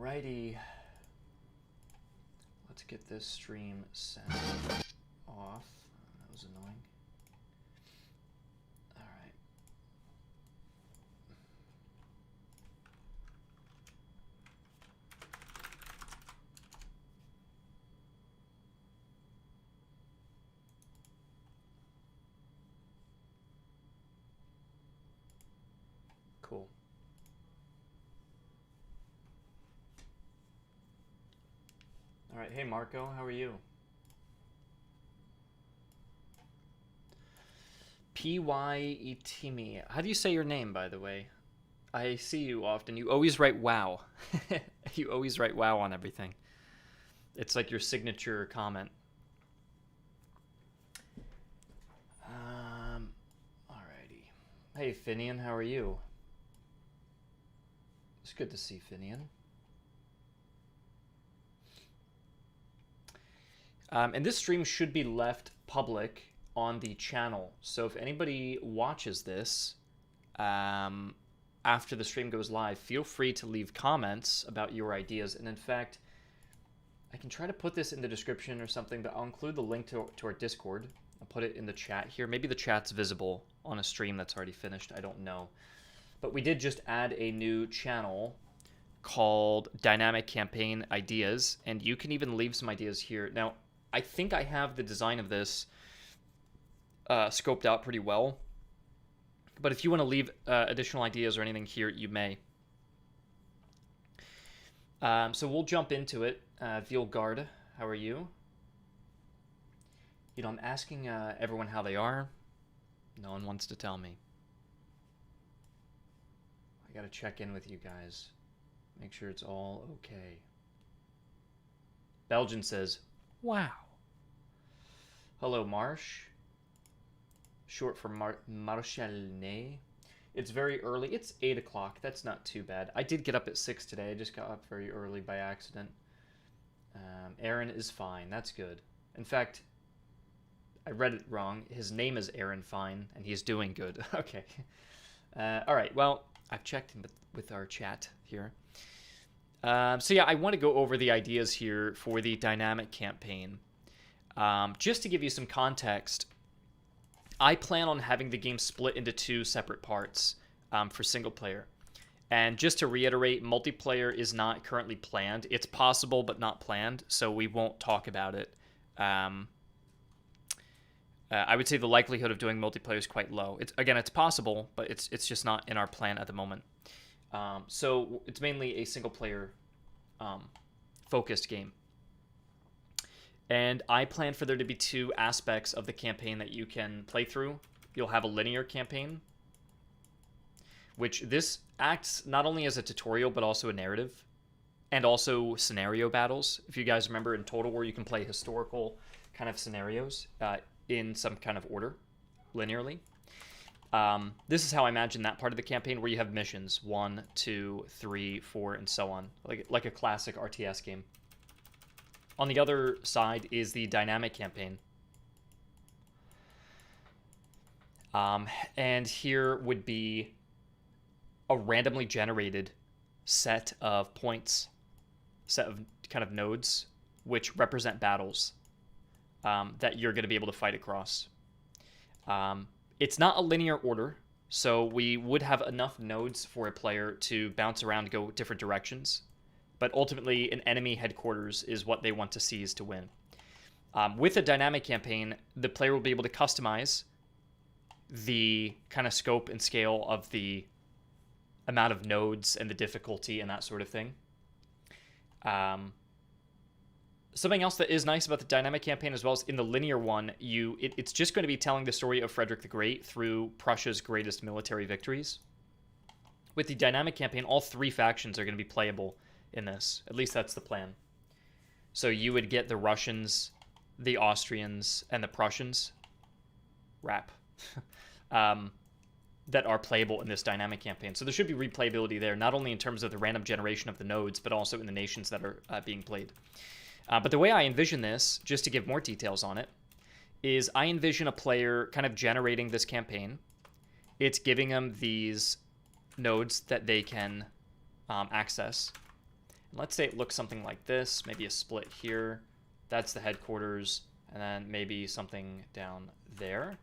Alrighty. Let's get this stream sent off. That was annoying. Alright. Cool. All right, hey Marco, how are you? P.Y. Itimi. How do you say your name, by the way? I see you often. You always write wow. You always write wow on everything. It's like your signature comment. Alrighty. Hey Finian, how are you? It's good to see Finian. And this stream should be left public on the channel. So if anybody watches this after the stream goes live, feel free to leave comments about your ideas. And in fact, I can try to put this in the description or something, but I'll include the link to our Discord. I'll put it in the chat here. Maybe the chat's visible on a stream that's already finished. I don't know. But we did just add a new channel called Dynamic Campaign Ideas, and you can even leave some ideas here. Now, I think I have the design of this scoped out pretty well. But if you want to leave additional ideas or anything here, you may. So we'll jump into it. Vilgard, how are you? You know, I'm asking everyone how they are. No one wants to tell me. I gotta check in with you guys. Make sure it's all okay. Belgian says, wow. Hello, Marsh. Short for Marchelne. It's very early. It's 8 o'clock. That's not too bad. I did get up at 6 today. I just got up very early by accident. Aaron is fine. That's good. In fact, I read it wrong. His name is Aaron Fine, and he's doing good. Okay. All right. Well, I've checked in with our chat here. So yeah, I want to go over the ideas here for the dynamic campaign. Just to give you some context, I plan on having the game split into 2 separate parts for single player. And just to reiterate, multiplayer is not currently planned. It's possible, but not planned, so we won't talk about it. I would say the likelihood of doing multiplayer is quite low. It's possible, but it's just not in our plan at the moment. So it's mainly a single player focused game. And I plan for there to be 2 aspects of the campaign that you can play through. You'll have a linear campaign, which this acts not only as a tutorial, but also a narrative, and also scenario battles. If you guys remember in Total War, you can play historical kind of scenarios in some kind of order, linearly. This is how I imagine that part of the campaign, where you have missions 1, 2, 3, 4, and so on, like a classic RTS game. On the other side is the dynamic campaign. And here would be a randomly generated set of points, set of kind of nodes, which represent battles that you're going to be able to fight across. It's not a linear order, so we would have enough nodes for a player to bounce around and go different directions. But ultimately, an enemy headquarters is what they want to seize to win. With a dynamic campaign, the player will be able to customize the kind of scope and scale of the amount of nodes and the difficulty and that sort of thing. Something else that is nice about the dynamic campaign, as well as in the linear one, it's just going to be telling the story of Frederick the Great through Prussia's greatest military victories. With the dynamic campaign, all 3 factions are going to be playable in this. At least that's the plan. So you would get the Russians, the Austrians, and the Prussians that are playable in this dynamic campaign. So there should be replayability there, not only in terms of the random generation of the nodes, but also in the nations that are being played. But the way I envision this, just to give more details on it, is I envision a player kind of generating this campaign. It's giving them these nodes that they can access. Let's say it looks something like this, maybe a split here. That's the headquarters, and then maybe something down there,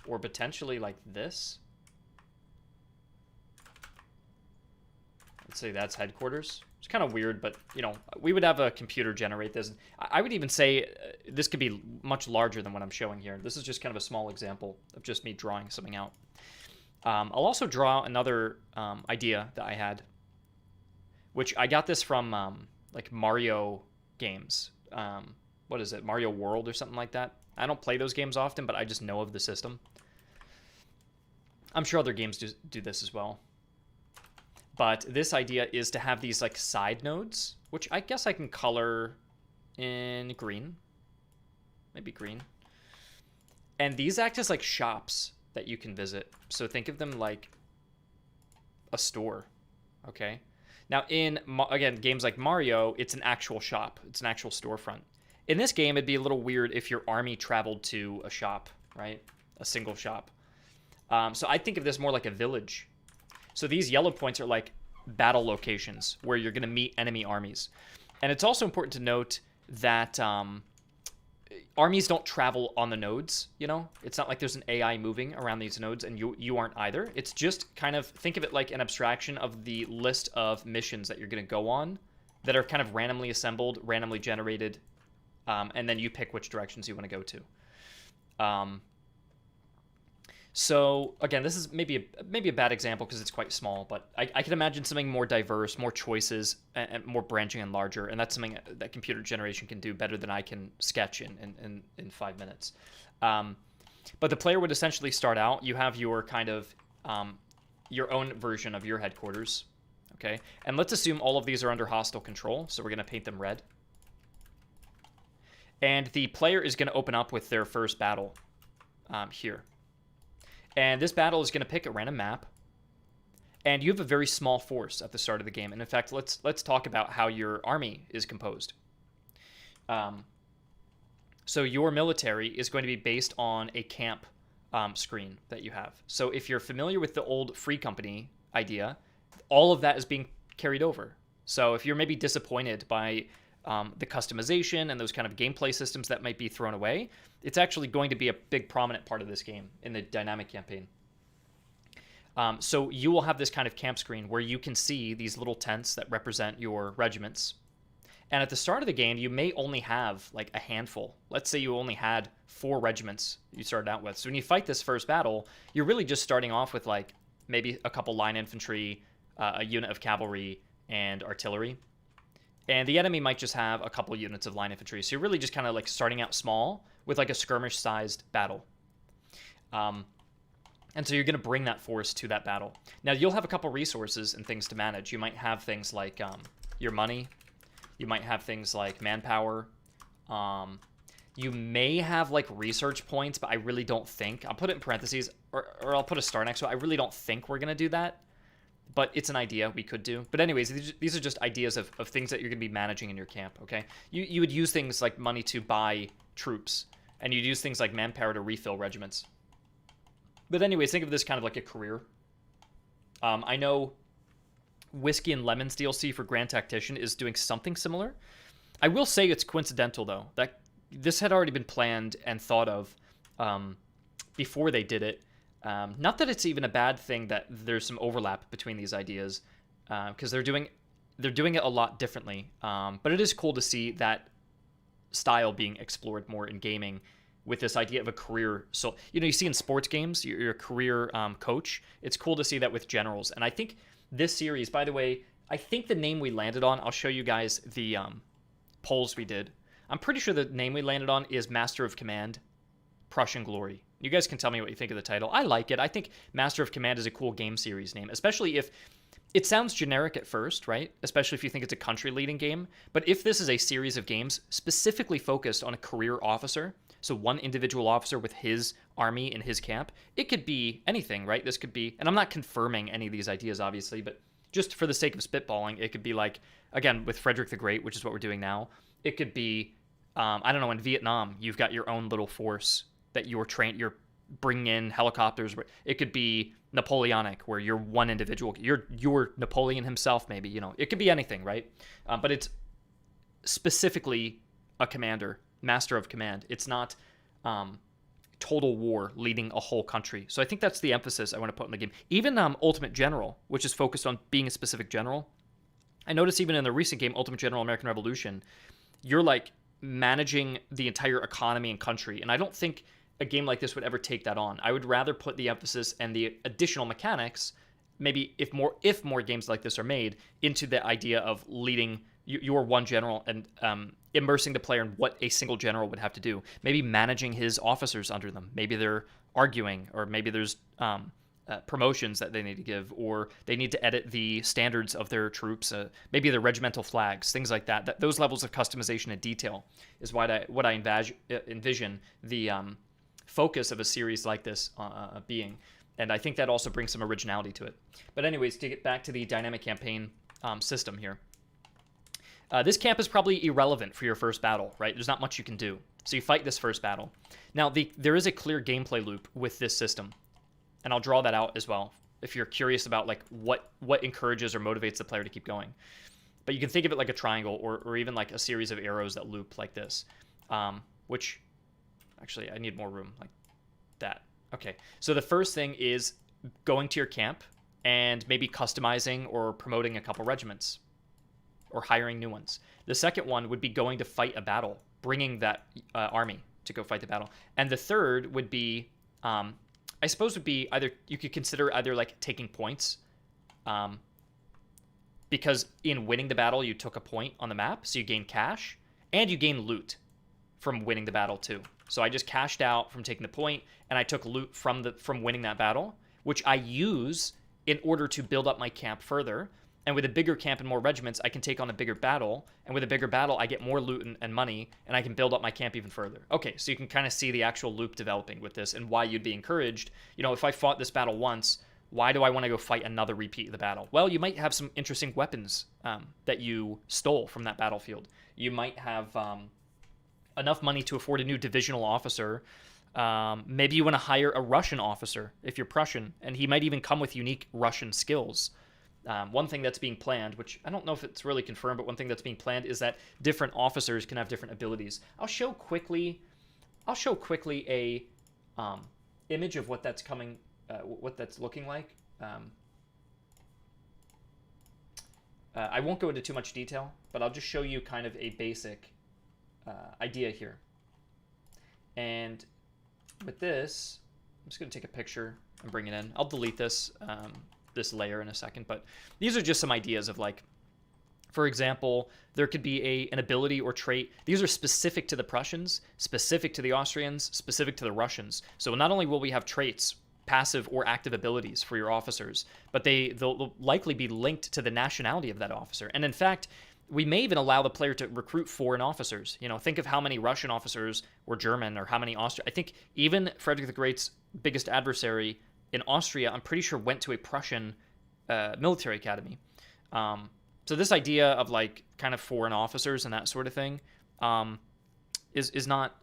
or potentially like this. Let's say that's headquarters. It's kind of weird, but, you know, we would have a computer generate this. I would even say this could be much larger than what I'm showing here. This is just kind of a small example of just me drawing something out. I'll also draw another idea that I had, which I got this from like Mario games. What is it? Mario World or something like that. I don't play those games often, but I just know of the system. I'm sure other games do this as well. But this idea is to have these like side nodes, which I guess I can color in green. Maybe green. And these act as like shops that you can visit. So think of them like a store, okay? Now in, again, games like Mario, it's an actual shop. It's an actual storefront. In this game, it'd be a little weird if your army traveled to a shop, right? A single shop. So I think of this more like a village. So these yellow points are like battle locations where you're going to meet enemy armies. And it's also important to note that armies don't travel on the nodes, you know? It's not like there's an AI moving around these nodes and you aren't either. It's just kind of, think of it like an abstraction of the list of missions that you're going to go on that are kind of randomly assembled, randomly generated, and then you pick which directions you want to go to. So again, this is maybe a bad example because it's quite small, but I can imagine something more diverse, more choices, and more branching and larger, and that's something that computer generation can do better than I can sketch in 5 minutes. But the player would essentially start out, you have your kind of your own version of your headquarters, okay? And let's assume all of these are under hostile control, so we're going to paint them red. And the player is going to open up with their first battle here. And this battle is going to pick a random map. And you have a very small force at the start of the game. And in fact, let's talk about how your army is composed. So your military is going to be based on a camp screen that you have. So if you're familiar with the old Free Company idea, all of that is being carried over. So if you're maybe disappointed by the customization and those kind of gameplay systems that might be thrown away, it's actually going to be a big prominent part of this game in the dynamic campaign. So you will have this kind of camp screen where you can see these little tents that represent your regiments. And at the start of the game, you may only have like a handful. Let's say you only had 4 regiments you started out with. So when you fight this first battle, you're really just starting off with like maybe a couple line infantry, a unit of cavalry, and artillery. And the enemy might just have a couple units of line infantry. So you're really just kind of like starting out small with like a skirmish-sized battle. And so you're going to bring that force to that battle. Now, you'll have a couple resources and things to manage. You might have things like your money. You might have things like manpower. You may have like research points, but I really don't think. I'll put it in parentheses, or I'll put a star next to it. I really don't think we're going to do that. But it's an idea we could do. But anyways, these are just ideas of things that you're going to be managing in your camp, okay? You would use things like money to buy troops, and you'd use things like manpower to refill regiments. But anyways, think of this kind of like a career. I know Whiskey and Lemons DLC for Grand Tactician is doing something similar. I will say it's coincidental, though, that this had already been planned and thought of before they did it. Not that it's even a bad thing that there's some overlap between these ideas, because they're doing it a lot differently. But it is cool to see that style being explored more in gaming with this idea of a career. So, you see in sports games, you're a career coach. It's cool to see that with generals. And I think this series, by the way, I think the name we landed on, I'll show you guys the polls we did. I'm pretty sure the name we landed on is Master of Command, Prussian Glory. You guys can tell me what you think of the title. I like it. I think Master of Command is a cool game series name, especially if it sounds generic at first, right? Especially if you think it's a country-leading game. But if this is a series of games specifically focused on a career officer, so one individual officer with his army in his camp, it could be anything, right? This could be, and I'm not confirming any of these ideas, obviously, but just for the sake of spitballing, it could be like, again, with Frederick the Great, which is what we're doing now, it could be, I don't know, in Vietnam, you've got your own little force that you're bringing in helicopters. It could be Napoleonic, where you're one individual. You're Napoleon himself, maybe. It could be anything, right? But it's specifically a commander, master of command. It's not total war leading a whole country. So I think that's the emphasis I want to put in the game. Even Ultimate General, which is focused on being a specific general. I noticed even in the recent game, Ultimate General American Revolution, you're like managing the entire economy and country. And I don't think a game like this would ever take that on. I would rather put the emphasis and the additional mechanics, maybe if more games like this are made, into the idea of leading your one general and immersing the player in what a single general would have to do. Maybe managing his officers under them. Maybe they're arguing, or maybe there's promotions that they need to give, or they need to edit the standards of their troops, maybe their regimental flags, things like that. Those levels of customization and detail is what I envision the focus of a series like this being. And I think that also brings some originality to it. But anyways, to get back to the dynamic campaign system here. This camp is probably irrelevant for your first battle, right? There's not much you can do. So you fight this first battle. Now, there is a clear gameplay loop with this system. And I'll draw that out as well, if you're curious about like what encourages or motivates the player to keep going. But you can think of it like a triangle, or even like a series of arrows that loop like this. Which, actually, I need more room, like that. Okay, so the first thing is going to your camp and maybe customizing or promoting a couple regiments, or hiring new ones. The second one would be going to fight a battle, bringing that army to go fight the battle. And the third would be, I suppose would be either, you could consider either like taking points, because in winning the battle, you took a point on the map, so you gain cash, and you gain loot from winning the battle too. So I just cashed out from taking the point, and I took loot from winning that battle, which I use in order to build up my camp further. And with a bigger camp and more regiments, I can take on a bigger battle. And with a bigger battle, I get more loot and money, and I can build up my camp even further. Okay, so you can kind of see the actual loop developing with this and why you'd be encouraged. If I fought this battle once, why do I want to go fight another repeat of the battle? Well, you might have some interesting weapons that you stole from that battlefield. You might have enough money to afford a new divisional officer. Maybe you want to hire a Russian officer if you're Prussian, and he might even come with unique Russian skills. One thing that's being planned, which I don't know if it's really confirmed, but one thing that's being planned is that different officers can have different abilities. I'll show quickly a image of what that's coming, what that's looking like. I won't go into too much detail, but I'll just show you kind of a basic idea here. And with this, I'm just going to take a picture and bring it in. I'll delete this layer in a second, but these are just some ideas of, like, for example, there could be an ability or trait. These are specific to the Prussians, specific to the Austrians, specific to the Russians. So not only will we have traits, passive or active abilities for your officers, but they'll likely be linked to the nationality of that officer. And in fact, we may even allow the player to recruit foreign officers. Think of how many Russian officers were German, or how many Austrian. I think even Frederick the Great's biggest adversary in Austria, I'm pretty sure, went to a Prussian military academy. So this idea of like kind of foreign officers and that sort of thing is not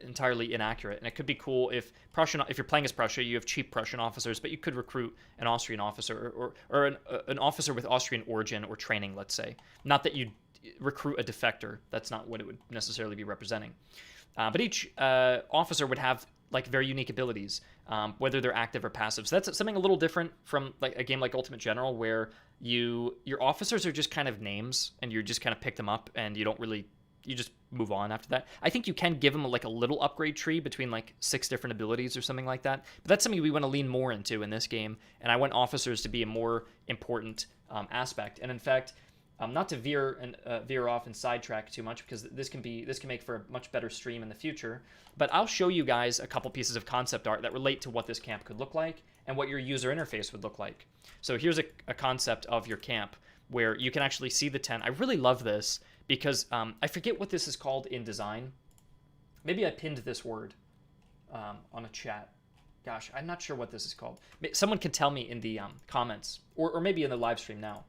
entirely inaccurate. And it could be cool if you're playing as Prussia, you have cheap Prussian officers, but you could recruit an Austrian officer or an officer with Austrian origin or training, let's say. Not that you'd recruit a defector. That's not what it would necessarily be representing. But each officer would have like very unique abilities, whether they're active or passive. So that's something a little different from like a game like Ultimate General, where your officers are just kind of names, and you just kind of pick them up, and you just move on after that. I think you can give them like a little upgrade tree between like 6 different abilities or something like that. But that's something we want to lean more into in this game, and I want officers to be a more important aspect. And in fact, not to veer off and sidetrack too much, because this can make for a much better stream in the future. But I'll show you guys a couple pieces of concept art that relate to what this camp could look like and what your user interface would look like. So here's a concept of your camp where you can actually see the tent. I really love this because I forget what this is called in design. Maybe I pinned this word on a chat. Gosh, I'm not sure what this is called. Someone can tell me in the comments, or maybe in the live stream now.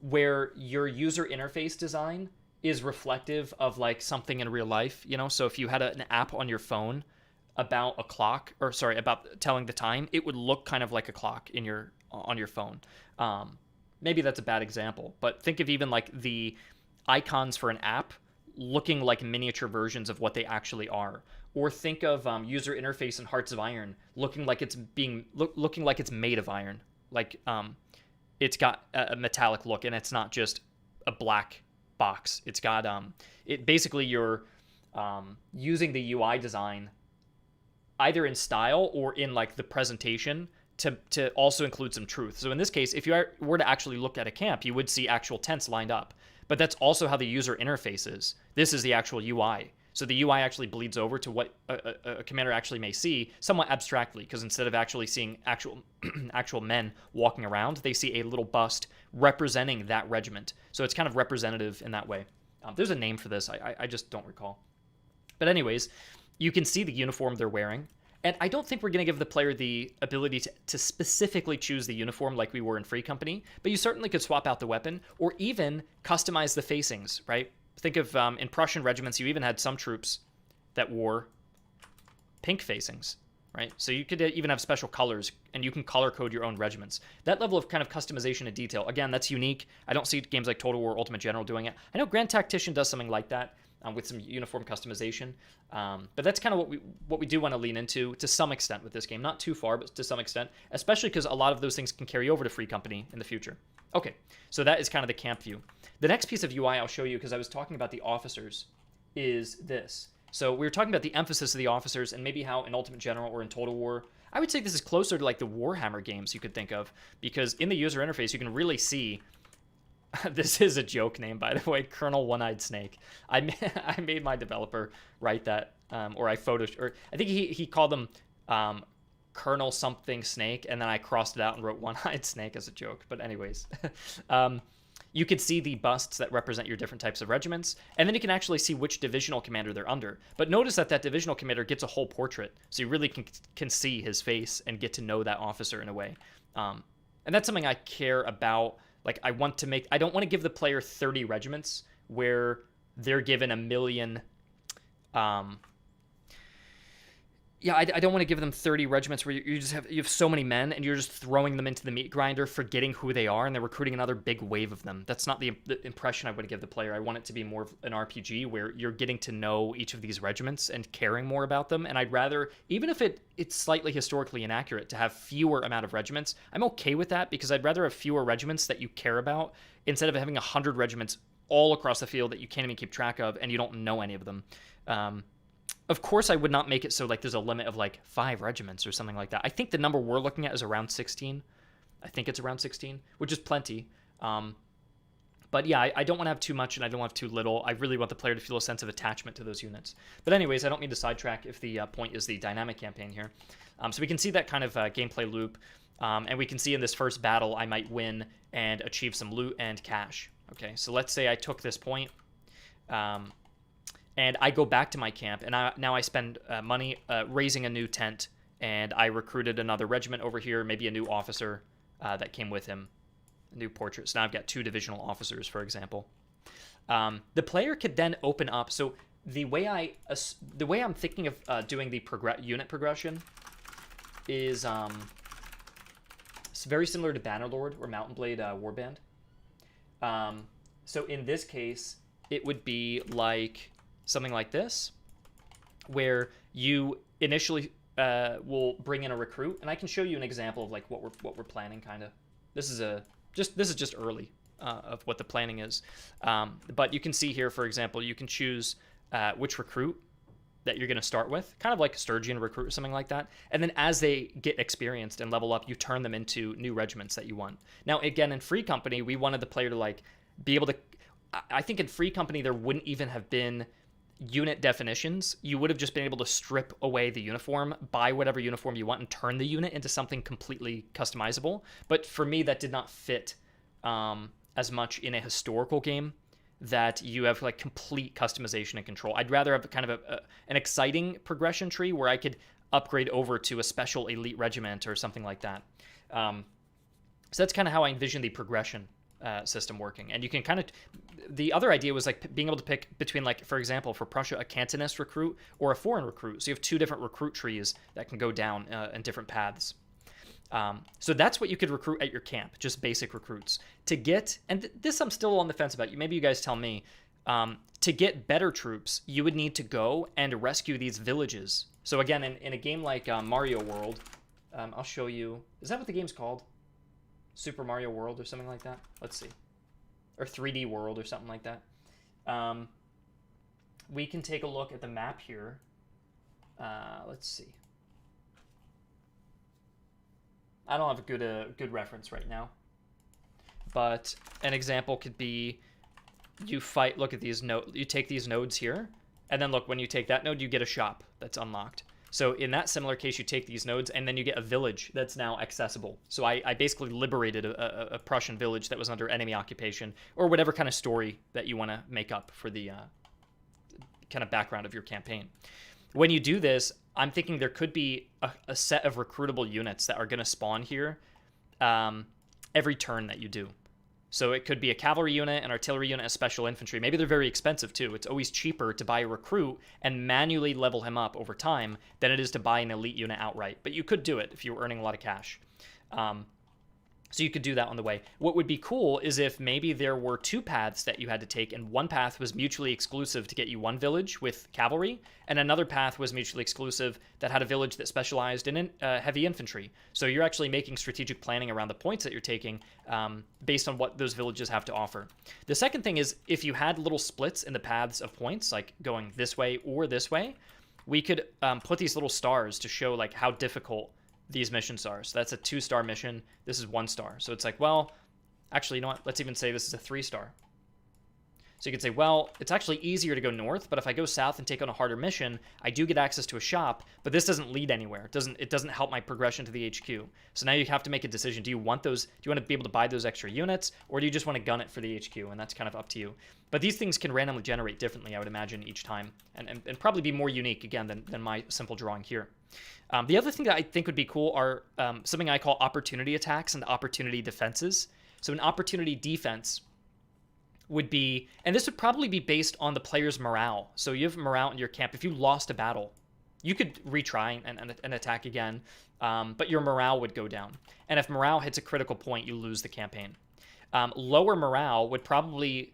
Where your user interface design is reflective of like something in real life, so if you had an app on your phone, about a clock, or sorry, about telling the time, it would look kind of like a clock on your phone. Maybe that's a bad example, but think of even like the icons for an app looking like miniature versions of what they actually are. Or think of user interface in Hearts of Iron looking like it's looking like it's made of iron, like it's got a metallic look, and it's not just a black box. It's got it basically you're using the UI design either in style or in like the presentation to also include some truth. So in this case, if you were to actually look at a camp, you would see actual tents lined up. But that's also how the user interface is. This is the actual UI. So the UI actually bleeds over to what a commander actually may see, somewhat abstractly, because instead of actually seeing actual men walking around, they see a little bust representing that regiment. So it's kind of representative in that way. There's a name for this. I just don't recall. But anyways, you can see the uniform they're wearing. And I don't think we're going to give the player the ability to specifically choose the uniform like we were in Free Company, but you certainly could swap out the weapon or even customize the facings, right? Think of in Prussian regiments, you even had some troops that wore pink facings, right? So you could even have special colors, and you can color code your own regiments. That level of kind of customization and detail, again, that's unique. I don't see games like Total War Ultimate General doing it. I know Grand Tactician does something like that. With some uniform customization, but that's kind of what we do want to lean into to some extent with this game. Not too far, but to some extent, especially because a lot of those things can carry over to Free Company in the future. Okay, so that is kind of the camp view. The next piece of UI I'll show you, because I was talking about the officers, is this. So we were talking about the emphasis of the officers and maybe how in Ultimate General or in Total War, I would say this is closer to like the Warhammer games you could think of, because in the user interface you can really see. This is a joke name, by the way, Colonel One-Eyed Snake. I made my developer write that, or I think he called them Colonel something Snake, and then I crossed it out and wrote One-Eyed Snake as a joke. But anyways, you could see the busts that represent your different types of regiments, and then you can actually see which divisional commander they're under. But notice that divisional commander gets a whole portrait, so you really can see his face and get to know that officer in a way. And that's something I care about. Like, I don't want to give the player 30 regiments where they're given a million. I don't want to give them 30 regiments where you have so many men and you're just throwing them into the meat grinder, forgetting who they are, and they're recruiting another big wave of them. That's not the impression I want to give the player. I want it to be more of an RPG where you're getting to know each of these regiments and caring more about them. And I'd rather, even if it's slightly historically inaccurate, to have fewer amount of regiments. I'm okay with that because I'd rather have fewer regiments that you care about instead of having 100 regiments all across the field that you can't even keep track of and you don't know any of them. Of course, I would not make it so like there's a limit of like 5 regiments or something like that. I think the number we're looking at is around 16. I think it's around 16, which is plenty. But yeah, I don't want to have too much and I don't want to have too little. I really want the player to feel a sense of attachment to those units. But anyways, I don't mean to sidetrack if the point is the dynamic campaign here. So we can see that kind of gameplay loop. And we can see in this first battle, I might win and achieve some loot and cash. Okay, so let's say I took this point. And I go back to my camp, and now I spend money raising a new tent, and I recruited another regiment over here, maybe a new officer that came with him, a new portrait. So now I've got 2 divisional officers, for example. The player could then open up. So the way I'm thinking of doing the unit progression is it's very similar to Bannerlord or Mountain Blade Warband. So in this case, it would be like something like this, where you initially will bring in a recruit, and I can show you an example of like what we're planning. Kind of, this is just early of what the planning is, but you can see here, for example, you can choose which recruit that you're going to start with, kind of like a Sturgian recruit or something like that, and then as they get experienced and level up, you turn them into new regiments that you want. Now, again, in Free Company, we wanted the player to like be able to. I think in Free Company there wouldn't even have been unit definitions. You would have just been able to strip away the uniform, buy whatever uniform you want, and turn the unit into something completely customizable. But for me, that did not fit as much in a historical game that you have like complete customization and control. I'd rather have kind of an exciting progression tree where I could upgrade over to a special elite regiment or something like that. So that's kind of how I envision the progression system working. And you can kind of, the other idea was like being able to pick between, like, for example, for Prussia, a Cantonist recruit or a foreign recruit. So you have two different recruit trees that can go down in different paths. So that's what you could recruit at your camp, just basic recruits. To get, and this I'm still on the fence about, maybe you guys tell me, to get better troops, you would need to go and rescue these villages. So again, in a game like Mario World, I'll show you, is that what the game's called? Super Mario World or something like that? Let's see. Or 3D World or something like that. We can take a look at the map here. Let's see. I don't have a good reference right now. But an example could be you fight, look at these nodes, you take these nodes here, and then look, when you take that node, you get a shop that's unlocked. So in that similar case, you take these nodes, and then you get a village that's now accessible. So I basically liberated a Prussian village that was under enemy occupation, or whatever kind of story that you want to make up for the kind of background of your campaign. When you do this, I'm thinking there could be a set of recruitable units that are going to spawn here every turn that you do. So it could be a cavalry unit, an artillery unit, a special infantry. Maybe they're very expensive too. It's always cheaper to buy a recruit and manually level him up over time than it is to buy an elite unit outright. But you could do it if you were earning a lot of cash. So you could do that on the way. What would be cool is if maybe there were two paths that you had to take, and one path was mutually exclusive to get you one village with cavalry, and another path was mutually exclusive that had a village that specialized in heavy infantry. So you're actually making strategic planning around the points that you're taking based on what those villages have to offer. The second thing is, if you had little splits in the paths of points, like going this way or this way, we could put these little stars to show like how difficult these missions are. So that's a 2-star mission. This is 1 star. So it's like, well, actually, you know what? Let's even say this is a 3-star. So you could say, well, it's actually easier to go north, but if I go south and take on a harder mission, I do get access to a shop, but this doesn't lead anywhere. It doesn't help my progression to the HQ. So now you have to make a decision. Do you want to be able to buy those extra units, or do you just want to gun it for the HQ? And that's kind of up to you. But these things can randomly generate differently, I would imagine, each time, and probably be more unique, again, than my simple drawing here. The other thing that I think would be cool are something I call opportunity attacks and opportunity defenses. So an opportunity defense would be, and this would probably be based on the player's morale. So you have morale in your camp. If you lost a battle, you could retry and attack again, but your morale would go down. And if morale hits a critical point, you lose the campaign. Lower morale would probably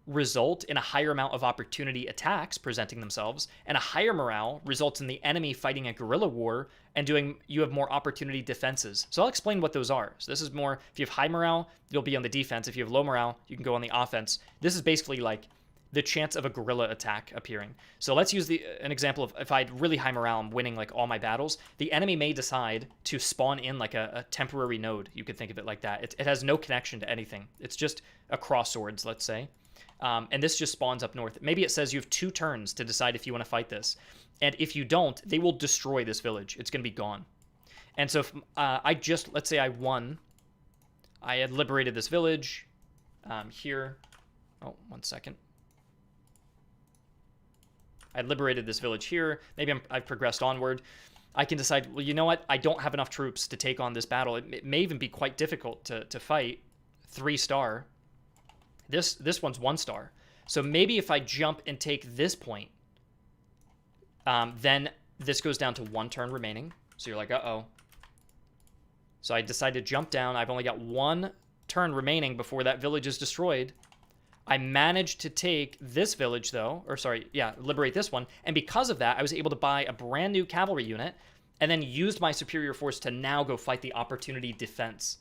result in a higher amount of opportunity attacks presenting themselves, and a higher morale results in the enemy fighting a guerrilla war and you have more opportunity defenses. So I'll explain what those are. So this is more, if you have high morale, you'll be on the defense. If you have low morale, you can go on the offense. This is basically like the chance of a guerrilla attack appearing. So let's use an example of, if I had really high morale, I'm winning like all my battles, the enemy may decide to spawn in like a temporary node. You could think of it like that. It has no connection to anything. It's just a crossroads, let's say. And this just spawns up north. Maybe it says you have 2 turns to decide if you want to fight this. And if you don't, they will destroy this village. It's going to be gone. And so if let's say I won. I had liberated this village here. Oh, 1 second. I liberated this village here. Maybe I've progressed onward. I can decide, well, you know what? I don't have enough troops to take on this battle. It may even be quite difficult to fight. 3-star. This one's 1-star. So maybe if I jump and take this point, then this goes down to 1 turn remaining. So you're like, uh-oh. So I decide to jump down. I've only got 1 turn remaining before that village is destroyed. I managed to take this village, though. Or sorry, yeah, liberate this one. And because of that, I was able to buy a brand new cavalry unit and then used my superior force to now go fight the opportunity defense.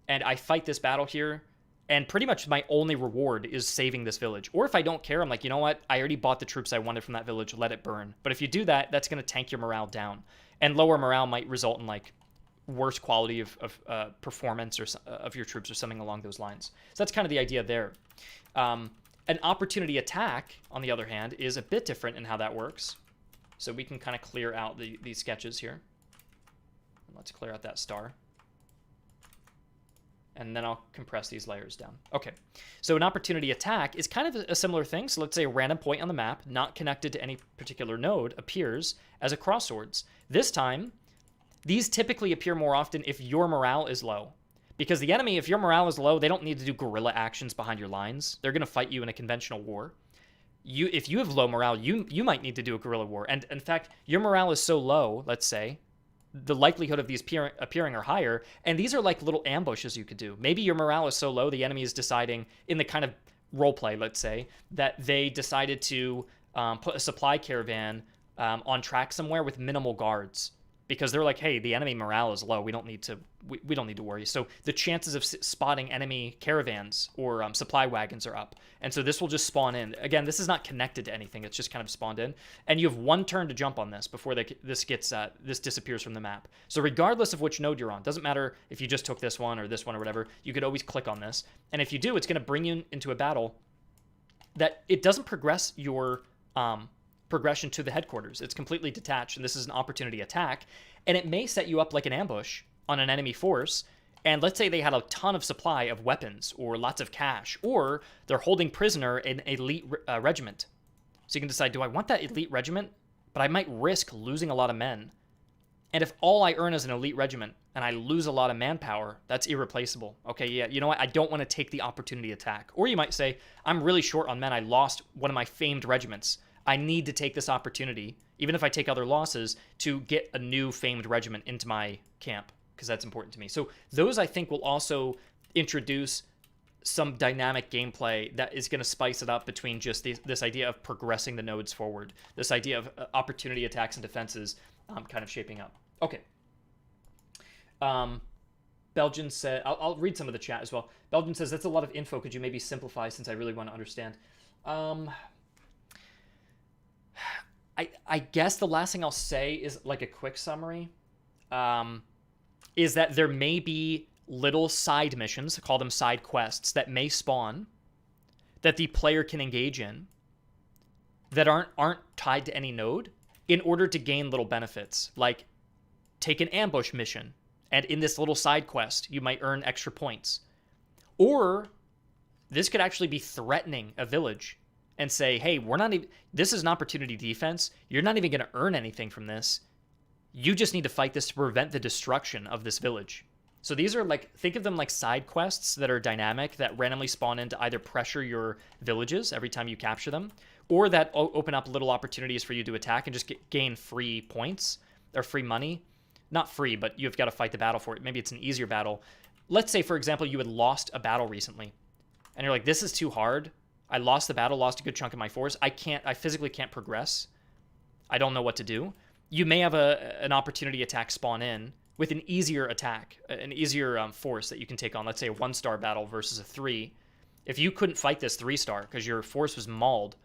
And I fight this battle here. And pretty much my only reward is saving this village. Or if I don't care, I'm like, you know what? I already bought the troops I wanted from that village. Let it burn. But if you do that, that's going to tank your morale down. And lower morale might result in like worse quality of performance or of your troops or something along those lines. So that's kind of the idea there. An opportunity attack, on the other hand, is a bit different in how that works. So we can kind of clear out these sketches here. Let's clear out that star. And then I'll compress these layers down. Okay, so an opportunity attack is kind of a similar thing. So let's say a random point on the map, not connected to any particular node, appears as a crossroads. This time, these typically appear more often if your morale is low. Because the enemy, if your morale is low, they don't need to do guerrilla actions behind your lines. They're going to fight you in a conventional war. If you have low morale, you might need to do a guerrilla war. And in fact, your morale is so low, let's say, the likelihood of these appearing are higher. And these are like little ambushes you could do. Maybe your morale is so low, the enemy is deciding in the kind of role play, let's say, that they decided to put a supply caravan on track somewhere with minimal guards. Because they're like, hey, the enemy morale is low. We don't need to worry. So the chances of spotting enemy caravans or supply wagons are up. And so this will just spawn in. Again, this is not connected to anything. It's just kind of spawned in. And you have one turn to jump on this before this disappears from the map. So regardless of which node you're on, doesn't matter if you just took this one or whatever, you could always click on this. And if you do, it's going to bring you into a battle that it doesn't progress your progression to the headquarters. It's completely detached, and this is an opportunity attack, and it may set you up like an ambush on an enemy force. And let's say they had a ton of supply of weapons or lots of cash, or they're holding prisoner an elite regiment. So you can decide, do I want that elite regiment? But I might risk losing a lot of men. And if all I earn is an elite regiment and I lose a lot of manpower, that's irreplaceable. Okay, yeah, you know what? I don't want to take the opportunity attack. Or you might say, I'm really short on men. I lost one of my famed regiments. I need to take this opportunity, even if I take other losses, to get a new famed regiment into my camp, because that's important to me. So those, I think, will also introduce some dynamic gameplay that is going to spice it up between just this idea of progressing the nodes forward, this idea of opportunity attacks and defenses kind of shaping up. Okay. Belgian said, I'll read some of the chat as well. Belgian says, that's a lot of info. Could you maybe simplify, since I really want to understand? I guess the last thing I'll say is like a quick summary, is that there may be little side missions, call them side quests, that may spawn that the player can engage in that aren't tied to any node in order to gain little benefits. Like take an ambush mission, and in this little side quest, you might earn extra points. Or this could actually be threatening a village and say, hey, this is an opportunity defense. You're not even going to earn anything from this. You just need to fight this to prevent the destruction of this village. So these are like, think of them like side quests that are dynamic, that randomly spawn in to either pressure your villages every time you capture them, or that open up little opportunities for you to attack and just gain free points or free money. Not free, but you've got to fight the battle for it. Maybe it's an easier battle. Let's say, for example, you had lost a battle recently, and you're like, this is too hard. I lost the battle, lost a good chunk of my force. I physically can't progress. I don't know what to do. You may have an opportunity attack spawn in with an easier attack, an easier force that you can take on. Let's say a 1-star battle versus a 3. If you couldn't fight this 3-star because your force was mauled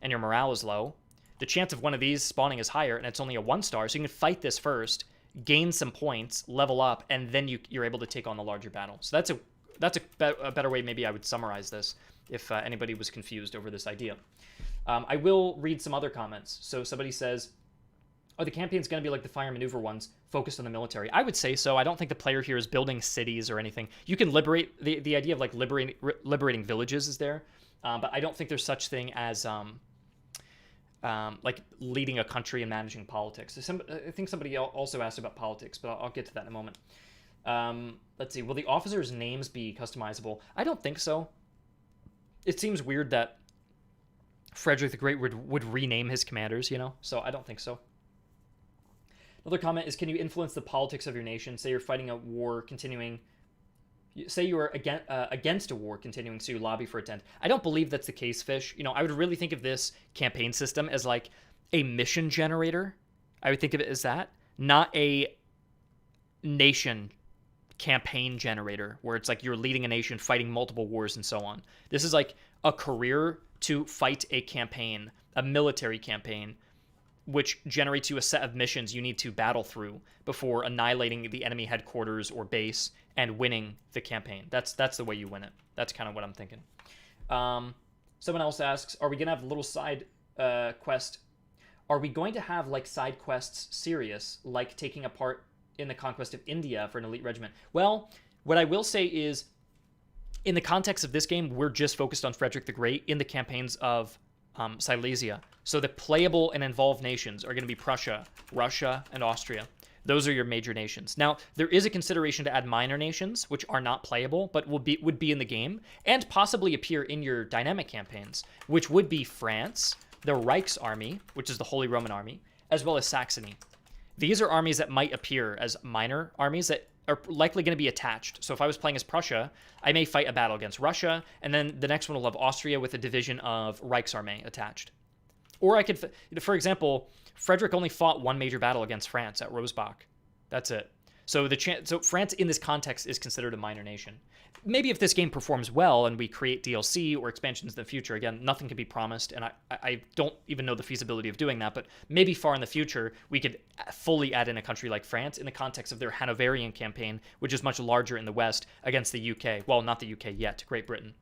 and your morale is low, the chance of one of these spawning is higher, and it's only a 1-star. So you can fight this first, gain some points, level up, and then you're able to take on the larger battle. So that's a better way maybe I would summarize this, if anybody was confused over this idea. I will read some other comments. So somebody says, oh, the campaign's going to be like the fire maneuver ones, focused on the military. I would say so. I don't think the player here is building cities or anything. You can liberate, the idea of like liberating villages is there, but I don't think there's such thing as like leading a country and managing politics. I think somebody also asked about politics, but I'll get to that in a moment. Let's see. Will the officers' names be customizable? I don't think so. It seems weird that Frederick the Great would rename his commanders, you know? So I don't think so. Another comment is, can you influence the politics of your nation? Say you're fighting a war continuing. Say you are against a war continuing, so you lobby for it to end. I don't believe that's the case, Fish. You know, I would really think of this campaign system as like a mission generator. I would think of it as that, not a nation campaign generator where it's like you're leading a nation fighting multiple wars and so on. This is like a career to fight a campaign, a military campaign, which generates you a set of missions you need to battle through before annihilating the enemy headquarters or base and winning the campaign. That's the way you win it. That's kind of what I'm thinking. Someone else asks, are we going to have a little side quest? Are we going to have like side quests serious, like taking a part in the conquest of India for an elite regiment? Well, what I will say is, in the context of this game, we're just focused on Frederick the Great in the campaigns of Silesia. So the playable and involved nations are going to be Prussia, Russia, and Austria. Those are your major nations. Now, there is a consideration to add minor nations, which are not playable, but would be in the game, and possibly appear in your dynamic campaigns, which would be France, the Reichsarmy, which is the Holy Roman Army, as well as Saxony. These are armies that might appear as minor armies that are likely going to be attached. So if I was playing as Prussia, I may fight a battle against Russia, and then the next one will have Austria with a division of Reichsarmee attached. Or I could, for example, Frederick only fought one major battle against France at Rosbach. That's it. So so France in this context is considered a minor nation. Maybe if this game performs well and we create DLC or expansions in the future, again, nothing can be promised, and I don't even know the feasibility of doing that, but maybe far in the future, we could fully add in a country like France in the context of their Hanoverian campaign, which is much larger in the West against the UK. Well, not the UK yet, Great Britain.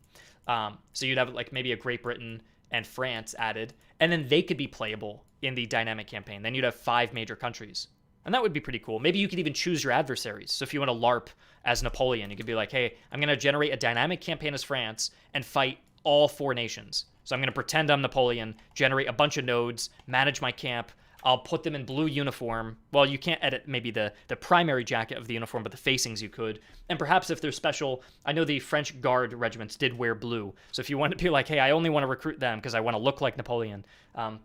So you'd have like maybe a Great Britain and France added, and then they could be playable in the dynamic campaign. Then you'd have 5 major countries. And that would be pretty cool. Maybe you could even choose your adversaries. So if you want to LARP as Napoleon, you could be like, hey, I'm going to generate a dynamic campaign as France and fight all 4 nations. So I'm going to pretend I'm Napoleon, generate a bunch of nodes, manage my camp. I'll put them in blue uniform. Well, you can't edit maybe the primary jacket of the uniform, but the facings you could. And perhaps if they're special, I know the French Guard regiments did wear blue. So if you want to be like, hey, I only want to recruit them because I want to look like Napoleon.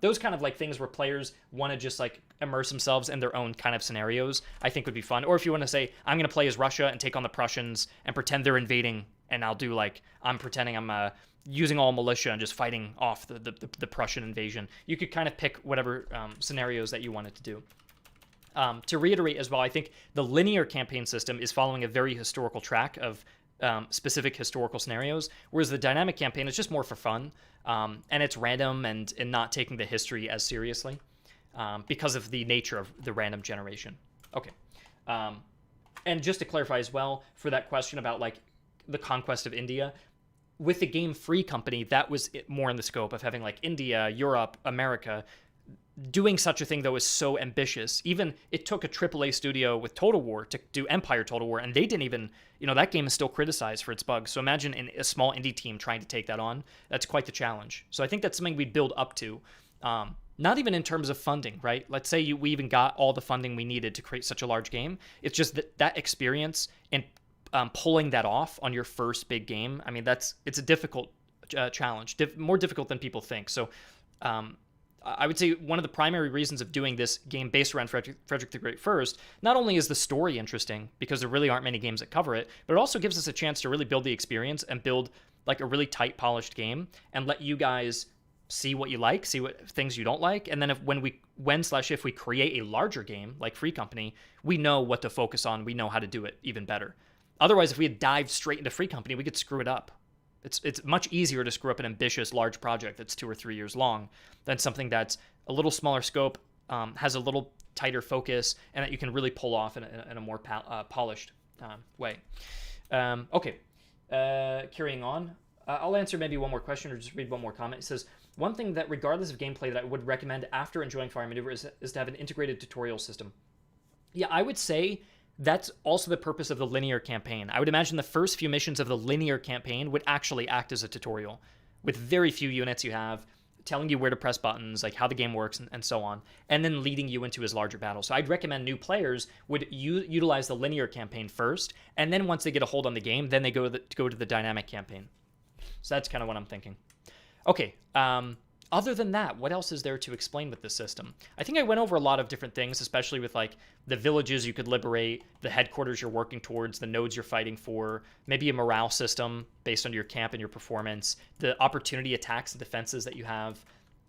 Those kind of like things where players want to just like immerse themselves in their own kind of scenarios, I think would be fun. Or if you want to say, I'm going to play as Russia and take on the Prussians and pretend they're invading, and I'll do like, I'm pretending I'm using all militia and just fighting off the Prussian invasion. You could kind of pick whatever scenarios that you wanted to do. To reiterate as well, I think the linear campaign system is following a very historical track of specific historical scenarios, whereas the dynamic campaign is just more for fun, and it's random and not taking the history as seriously because of the nature of the random generation. Okay. And just to clarify as well, for that question about like the conquest of India, with the Game Free Company, that was more in the scope of having like India, Europe, America. Doing such a thing, though, is so ambitious. Even it took a AAA studio with Total War to do Empire Total War, and they didn't even, that game is still criticized for its bugs. So imagine a small indie team trying to take that on. That's quite the challenge. So I think that's something we'd build up to. Not even in terms of funding, right? Let's say we even got all the funding we needed to create such a large game. It's just that experience and pulling that off on your first big game. I mean, it's a difficult challenge, more difficult than people think. So I would say one of the primary reasons of doing this game based around Frederick the Great first, not only is the story interesting, because there really aren't many games that cover it, but it also gives us a chance to really build the experience and build like a really tight, polished game and let you guys see what you like, see what things you don't like. And then if we create a larger game like Free Company, we know what to focus on. We know how to do it even better. Otherwise, if we had dived straight into Free Company, we could screw it up. It's much easier to screw up an ambitious, large project that's 2 or 3 years long than something that's a little smaller scope, has a little tighter focus, and that you can really pull off in a more polished way. Okay, carrying on. I'll answer maybe one more question or just read one more comment. It says, one thing that regardless of gameplay that I would recommend after enjoying Fire Maneuver is to have an integrated tutorial system. Yeah, I would say that's also the purpose of the linear campaign. I would imagine the first few missions of the linear campaign would actually act as a tutorial with very few units you have, telling you where to press buttons, like how the game works and so on, and then leading you into his larger battle. So I'd recommend new players would utilize the linear campaign first, and then once they get a hold on the game, then they go to the dynamic campaign. So that's kind of what I'm thinking. Okay, other than that, what else is there to explain with this system? I think I went over a lot of different things, especially with like the villages you could liberate, the headquarters you're working towards, the nodes you're fighting for, maybe a morale system based on your camp and your performance, the opportunity attacks and defenses that you have,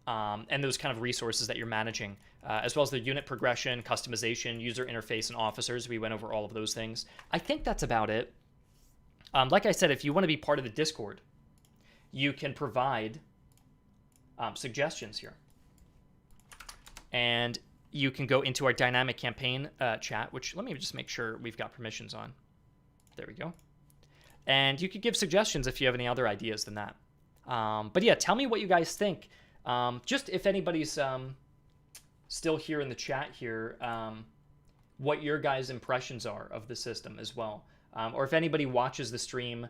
and those kind of resources that you're managing, as well as the unit progression, customization, user interface, and officers. We went over all of those things. I think that's about it. Like I said, if you want to be part of the Discord, you can provide suggestions here. And you can go into our dynamic campaign chat, which let me just make sure we've got permissions on. There we go. And you could give suggestions if you have any other ideas than that. But yeah, tell me what you guys think. Just if anybody's still here in the chat here, what your guys' impressions are of the system as well. Or if anybody watches the stream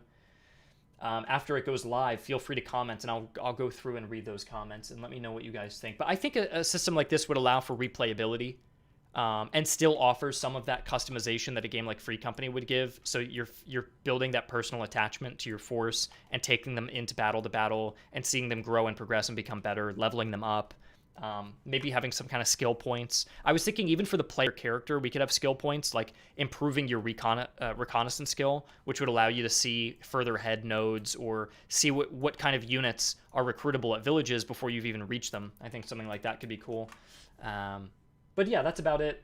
after it goes live, feel free to comment, and I'll go through and read those comments and let me know what you guys think. But I think a system like this would allow for replayability. and still offers some of that customization that a game like Free Company would give. So you're building that personal attachment to your force and taking them into battle to battle and seeing them grow and progress and become better, leveling them up. Maybe having some kind of skill points. I was thinking even for the player character, we could have skill points like improving your reconnaissance skill, which would allow you to see further ahead nodes or see what kind of units are recruitable at villages before you've even reached them. I think something like that could be cool. But yeah, that's about it.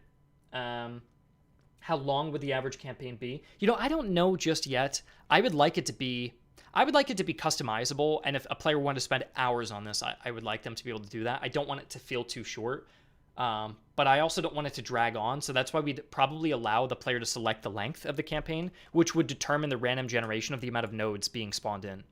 How long would the average campaign be? I don't know just yet. I would like it to be customizable, and if a player wanted to spend hours on this, I would like them to be able to do that. I don't want it to feel too short, but I also don't want it to drag on, so that's why we'd probably allow the player to select the length of the campaign, which would determine the random generation of the amount of nodes being spawned in.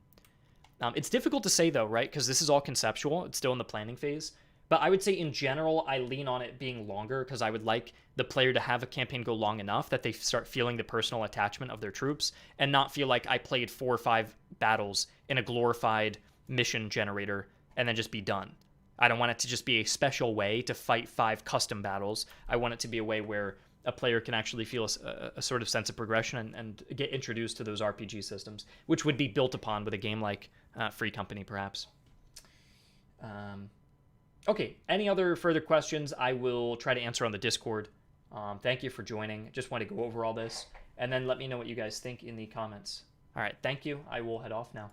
It's difficult to say, though, right? Because this is all conceptual. It's still in the planning phase. But I would say in general, I lean on it being longer because I would like the player to have a campaign go long enough that they start feeling the personal attachment of their troops and not feel like I played 4 or 5 battles in a glorified mission generator and then just be done. I don't want it to just be a special way to fight 5 custom battles. I want it to be a way where a player can actually feel a sort of sense of progression and get introduced to those RPG systems, which would be built upon with a game like Free Company, perhaps. Okay, any other further questions, I will try to answer on the Discord. Thank you for joining. Just want to go over all this, and then let me know what you guys think in the comments. All right, thank you. I will head off now.